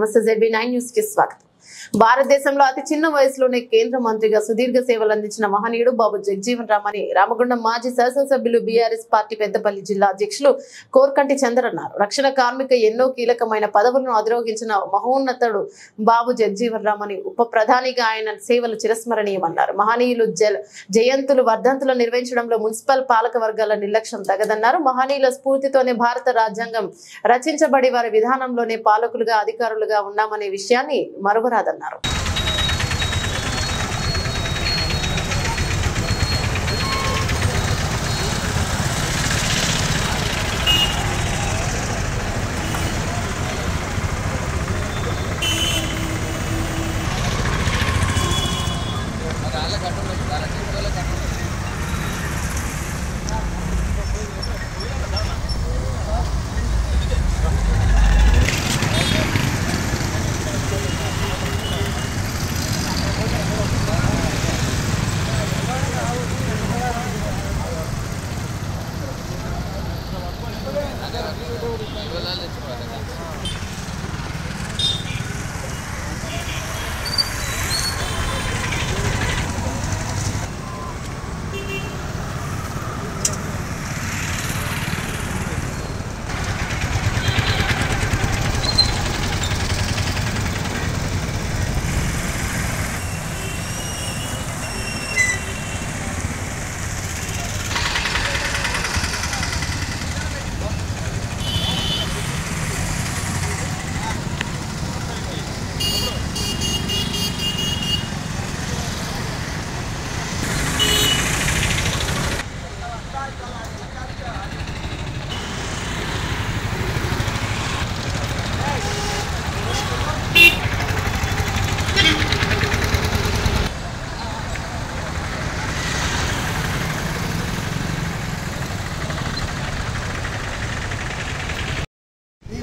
నమస్తే ZB9 news కి స్వాగతం. భారతదేశంలో అతి చిన్న వయసులోనే కేంద్ర మంత్రిగా సుదీర్ఘ సేవలు అందించిన మహనీయుడు బాబు జగజీవన్ రామ్ అని రామగుండం మాజీ శాసనసభ్యులు బీఆర్ఎస్ పార్టీ పెద్దపల్లి జిల్లా అధ్యక్షులు కోర్కంటి చంద్ర అన్నారు. రక్షణ కార్మిక ఎన్నో కీలకమైన పదవులను అధిరోహించిన మహోన్నతుడు బాబు జగజీవన్ రామ్ అని ఉప ప్రధానిగా ఆయన సేవలు చిరస్మరణీయమన్నారు. మహనీయులు జయంతులు వర్ధంతులు నిర్వహించడంలో మున్సిపల్ పాలక వర్గాల నిర్లక్ష్యం తగదన్నారు. మహనీయుల స్ఫూర్తితోనే భారత రాజ్యాంగం రచించబడి వారి విధానంలోనే పాలకులుగా అధికారులుగా ఉన్నామనే విషయాన్ని మరువరాదన్నారు.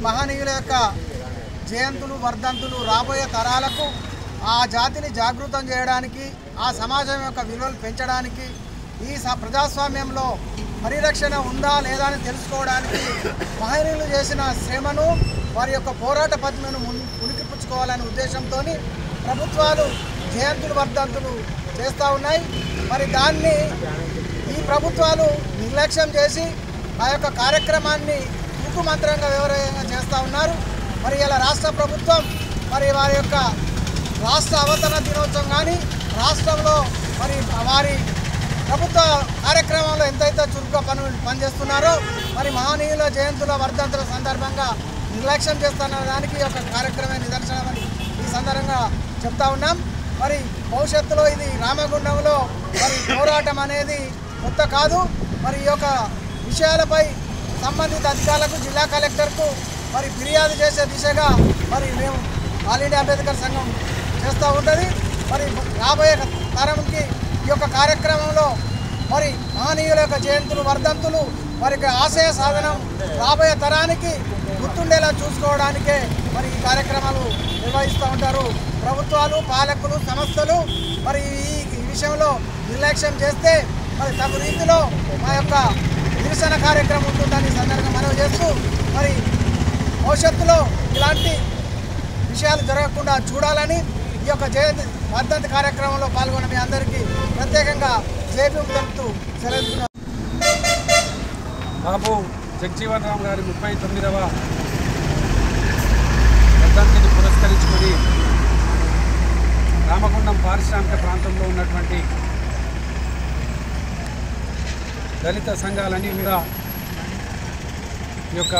మహనీయుల యొక్క జయంతులు వర్ధంతులు రాబోయే తరాలకు ఆ జాతిని జాగృతం చేయడానికి, ఆ సమాజం యొక్క విలువలు పెంచడానికి, ఈ ప్రజాస్వామ్యంలో పరిరక్షణ ఉందా లేదా అని తెలుసుకోవడానికి మహనీయులు చేసిన శ్రమను, వారి యొక్క పోరాట పద్మను ఉనికిపుచ్చుకోవాలనే ఉద్దేశంతో ప్రభుత్వాలు జయంతులు వర్ధంతులు చేస్తూ ఉన్నాయి. మరి దాన్ని ఈ ప్రభుత్వాలు నిర్లక్ష్యం చేసి ఆ యొక్క కార్యక్రమాన్ని మంత్రంగా వివరంగా చేస్తూ ఉన్నారు. మరి ఇలా రాష్ట్ర ప్రభుత్వం మరి వారి యొక్క రాష్ట్ర అవతరణ దినోత్సవం కానీ రాష్ట్రంలో మరి వారి ప్రభుత్వ కార్యక్రమంలో ఎంతైతే చురుగ్గా పనిచేస్తున్నారో మరి మహనీయుల జయంతుల వర్ధంతుల సందర్భంగా నిర్లక్ష్యం చేస్తున్న దానికి ఒక కార్యక్రమే నిదర్శనమని ఈ సందర్భంగా చెప్తా ఉన్నాం. మరి భవిష్యత్తులో ఇది రామగుండంలో మరి పోరాటం అనేది కొత్త కాదు. మరి ఈ యొక్క విషయాలపై సంబంధిత అధికారులకు, జిల్లా కలెక్టర్కు మరి ఫిర్యాదు చేసే దిశగా మరి మేము ఆల్ ఇండియా అంబేద్కర్ సంఘం చేస్తూ ఉంటుంది. మరి రాబోయే తరంకి ఈ యొక్క కార్యక్రమంలో మరి మహనీయుల యొక్క జయంతులు వర్ధంతులు మరి ఆశయ సాధనం రాబోయే తరానికి గుర్తుండేలా చూసుకోవడానికే మరి ఈ కార్యక్రమాలు నిర్వహిస్తూ ఉంటారు. ప్రభుత్వాలు, పాలకులు, సంస్థలు మరి ఈ విషయంలో నిర్లక్ష్యం చేస్తే మరి తగు రీతిలో మా యొక్క నిరసన కార్యక్రమం ఉంటుందని సందర్భంగా మనవి చేస్తూ మరి భవిష్యత్తులో ఇలాంటి విషయాలు జరగకుండా చూడాలని ఈ యొక్క జయంతి వర్ధంతి కార్యక్రమంలో పాల్గొన్న మీ అందరికీ ప్రత్యేకంగా జైభీం తెలుపుతూ సెలవు. బాబు జగజీవన్ రామ్ గారి 39వ వర్ధంతిని పురస్కరించుకొని రామగుండం పారిశ్రామిక ప్రాంతంలో ఉన్నటువంటి దళిత సంఘాలన్నీ కూడా ఈ యొక్క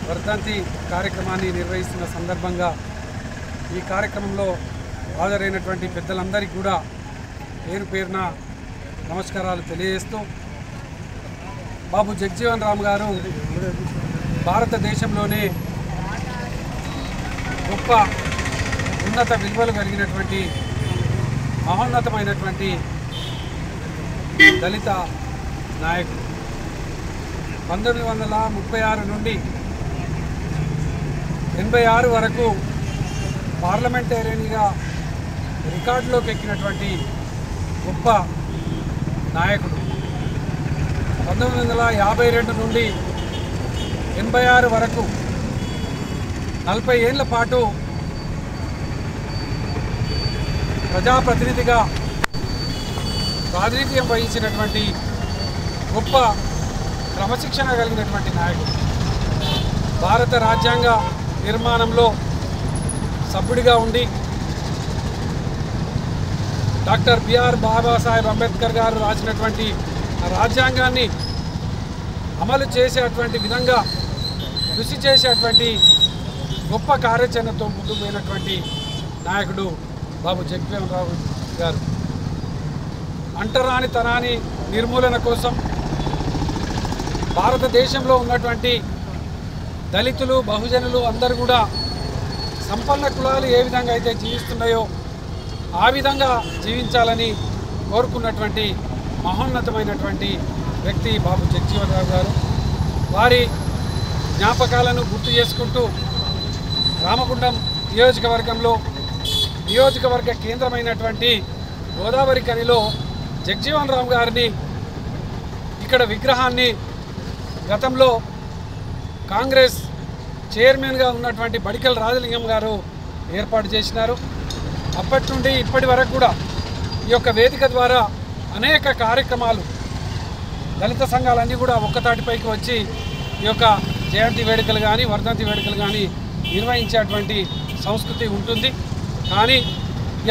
వర్ధంతి కార్యక్రమాన్ని నిర్వహిస్తున్న సందర్భంగా ఈ కార్యక్రమంలో హాజరైనటువంటి పెద్దలందరికీ కూడా పేరు పేరున నమస్కారాలు తెలియజేస్తూ, బాబు జగజీవన్ రామ్ గారు భారతదేశంలోనే గొప్ప ఉన్నత విలువలు కలిగినటువంటి మహోన్నతమైనటువంటి దళిత నాయకుడు. 1936 నుండి 86 వరకు పార్లమెంటేరియన్గా రికార్డులోకి ఎక్కినటువంటి గొప్ప నాయకుడు. 1952 నుండి 86 వరకు 40 ఏళ్ల పాటు ప్రజాప్రతినిధిగా ప్రాతినిధ్యం వహించినటువంటి గొప్ప క్రమశిక్షణ కలిగినటువంటి నాయకుడు. భారత రాజ్యాంగ నిర్మాణంలో సభ్యుడిగా ఉండి డాక్టర్ బిఆర్ బాబాసాహెబ్ అంబేద్కర్ గారు రాసినటువంటి రాజ్యాంగాన్ని అమలు చేసేటువంటి విధంగా కృషి చేసేటువంటి గొప్ప కార్యాచరణతో ముందుకు పోయినటువంటి నాయకుడు బాబు జగజీవన్ రామ్ గారు. అంటరాని తనాని నిర్మూలన కోసం భారతదేశంలో ఉన్నటువంటి దళితులు బహుజనులు అందరూ కూడా సంపన్న కులాలు ఏ విధంగా అయితే జీవిస్తున్నాయో ఆ విధంగా జీవించాలని కోరుకున్నటువంటి మహోన్నతమైనటువంటి వ్యక్తి బాబు జగజీవన్ రామ్ గారు. వారి జ్ఞాపకాలను గుర్తు చేసుకుంటూ రామగుండం నియోజకవర్గ కేంద్రమైనటువంటి గోదావరి ఖనిలో జగజీవన్ రామ్ గారిని ఇక్కడ విగ్రహాన్ని గతంలో కాంగ్రెస్ చైర్మన్గా ఉన్నటువంటి బడికల్ రాజలింగం గారు ఏర్పాటు చేసినారు. అప్పటి నుండి ఇప్పటి వరకు కూడా ఈ యొక్క వేదిక ద్వారా అనేక కార్యక్రమాలు దళిత సంఘాలన్నీ కూడా ఒక్కతాటిపైకి వచ్చి ఈ యొక్క జయంతి వేడుకలు కానీ వర్ధంతి వేడుకలు కానీ నిర్వహించేటువంటి సంస్కృతి ఉంటుంది. కానీ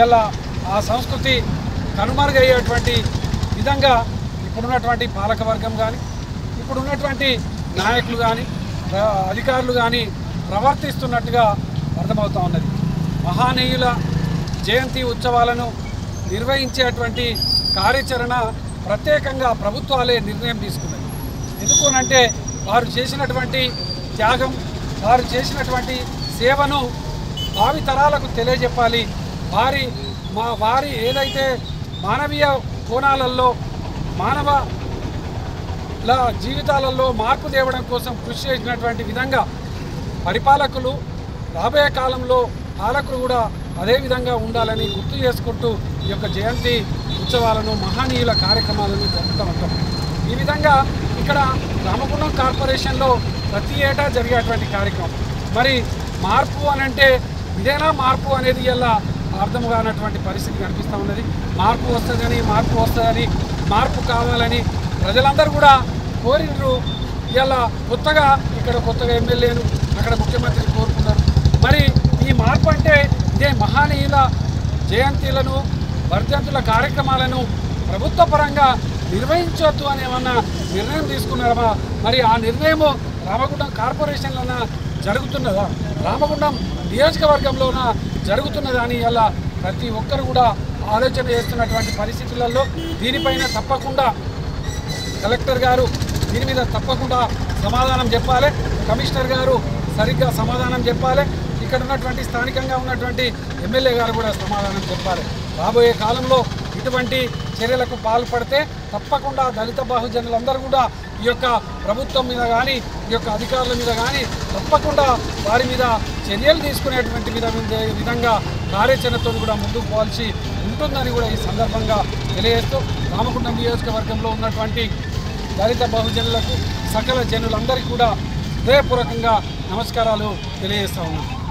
ఇలా ఆ సంస్కృతి కనుమరుగయ్యేటువంటి విధంగా ఇప్పుడున్నటువంటి పాలకవర్గం కానీ ఇప్పుడున్నటువంటి నాయకులు కానీ అధికారులు కానీ ప్రవర్తిస్తున్నట్టుగా అర్థమవుతూ ఉన్నది. మహానీయుల జయంతి ఉత్సవాలను నిర్వహించేటువంటి కార్యాచరణ ప్రత్యేకంగా ప్రభుత్వాలే నిర్ణయం తీసుకున్నాయి. ఎందుకనంటే వారు చేసినటువంటి త్యాగం, వారు చేసినటువంటి సేవను భావి తరాలకు తెలియజెప్పాలి. వారి ఏదైతే మానవీయ కోణాలలో మానవ జీవితాలలో మార్పు తేవడం కోసం కృషి చేసినటువంటి విధంగా పరిపాలకులు రాబోయే కాలంలో పాలకులు కూడా అదే విధంగా ఉండాలని గుర్తు చేసుకుంటూ ఈ యొక్క జయంతి ఉత్సవాలను మహనీయుల కార్యక్రమాలను జరుపుతూ ఉంటాం. ఈ విధంగా ఇక్కడ రామగుండం కార్పొరేషన్లో ప్రతి ఏటా జరిగేటువంటి కార్యక్రమం. మరి మార్పు అనంటే ఇదేనా మార్పు అనేది ఇలా అర్థం కానటువంటి పరిస్థితి కనిపిస్తూ ఉన్నది. మార్పు వస్తుందని మార్పు కావాలని ప్రజలందరూ కూడా కోరినరు. ఇలా కొత్తగా ఎమ్మెల్యేను అక్కడ ముఖ్యమంత్రిని కోరుకున్నారు. మరి ఈ మార్పు అంటే ఇదే మహనీయుల జయంతిలను వర్ధంతుల కార్యక్రమాలను ప్రభుత్వ పరంగా నిర్వహించవద్దు అని ఏమన్నా నిర్ణయం తీసుకున్నారా? మరి ఆ నిర్ణయము రామగుండం కార్పొరేషన్లోన జరుగుతున్నదా, రామగుండం నియోజకవర్గంలోన జరుగుతున్నదా అని ఇలా ప్రతి ఒక్కరు కూడా ఆలోచన చేస్తున్నటువంటి పరిస్థితులలో దీనిపైన తప్పకుండా కలెక్టర్ గారు దీని మీద తప్పకుండా సమాధానం చెప్పాలి. కమిషనర్ గారు సరిగ్గా సమాధానం చెప్పాలి. ఇక్కడ ఉన్నటువంటి స్థానికంగా ఉన్నటువంటి ఎమ్మెల్యే గారు కూడా సమాధానం చెప్పాలి. రాబోయే కాలంలో ఇటువంటి చర్యలకు పాల్పడితే తప్పకుండా దళిత బహుజనులందరూ కూడా ఈ యొక్క ప్రభుత్వం మీద కానీ ఈ యొక్క అధికారుల మీద కానీ తప్పకుండా వారి మీద చర్యలు తీసుకునేటువంటి విధంగా కార్యాచరణతో కూడా ముందుకు పోవాల్సి ఉంటుందని కూడా ఈ సందర్భంగా తెలియజేస్తూ రామగుండం నియోజకవర్గంలో ఉన్నటువంటి దళిత బహుజనులకు సకల జనులందరికీ కూడా హృదయపూర్వకంగా నమస్కారాలు తెలియజేస్తా ఉన్నాను.